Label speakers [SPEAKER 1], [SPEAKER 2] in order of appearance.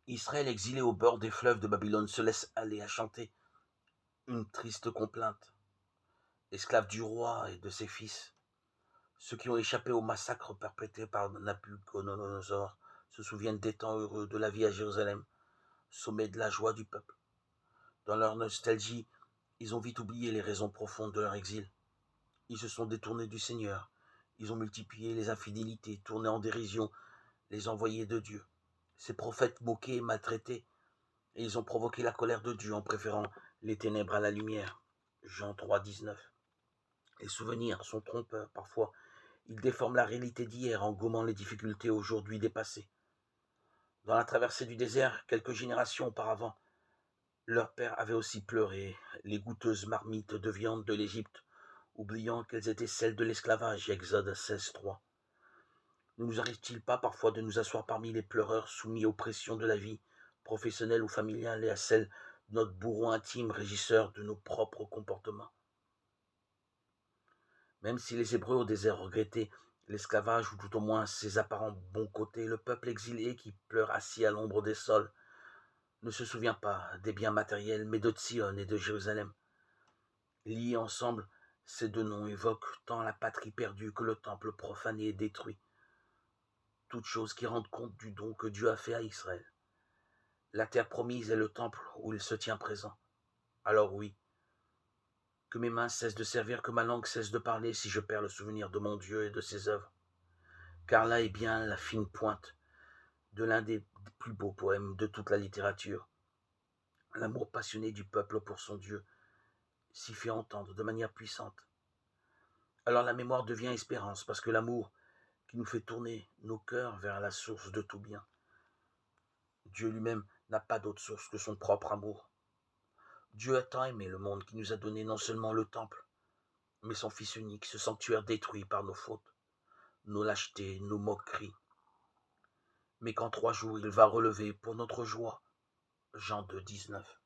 [SPEAKER 1] Israël, exilé au bord des fleuves de Babylone, se laisse aller à chanter une triste complainte. Esclave du roi et de ses fils, ceux qui ont échappé au massacre perpétré par Nabuchodonosor se souviennent des temps heureux de la vie à Jérusalem, sommet de la joie du peuple. Dans leur nostalgie, ils ont vite oublié les raisons profondes de leur exil. Ils se sont détournés du Seigneur. Ils ont multiplié les infidélités, tourné en dérision les envoyés de Dieu. Ces prophètes moqués et maltraités, et ils ont provoqué la colère de Dieu en préférant les ténèbres à la lumière. Jean 3, 19. Les souvenirs sont trompeurs parfois. Ils déforment la réalité d'hier en gommant les difficultés aujourd'hui dépassées. Dans la traversée du désert, quelques générations auparavant, leur père avait aussi pleuré les goûteuses marmites de viande de l'Égypte, oubliant qu'elles étaient celles de l'esclavage. Exode 16, 3. Ne nous arrive-t-il pas parfois de nous asseoir parmi les pleureurs soumis aux pressions de la vie, professionnelle ou familiale, et à celles de notre bourreau intime, régisseur de nos propres comportements? Même si les Hébreux au désert regrettaient l'esclavage, ou tout au moins ses apparents bons côtés, le peuple exilé qui pleure assis à l'ombre des sols ne se souvient pas des biens matériels, mais de Sion et de Jérusalem. Liés ensemble, ces deux noms évoquent tant la patrie perdue que le temple profané et détruit, toutes choses qui rendent compte du don que Dieu a fait à Israël. La terre promise est le temple où il se tient présent. Alors oui, que mes mains cessent de servir, que ma langue cesse de parler, si je perds le souvenir de mon Dieu et de ses œuvres. Car là est bien la fine pointe de l'un des plus beaux poèmes de toute la littérature. L'amour passionné du peuple pour son Dieu s'y fait entendre de manière puissante. Alors la mémoire devient espérance, parce que l'amour qui nous fait tourner nos cœurs vers la source de tout bien. Dieu lui-même n'a pas d'autre source que son propre amour. Dieu a tant aimé le monde qu'il nous a donné non seulement le temple, mais son Fils unique, ce sanctuaire détruit par nos fautes, nos lâchetés, nos moqueries, mais qu'en 3 jours il va relever pour notre joie. Jean 2, 19.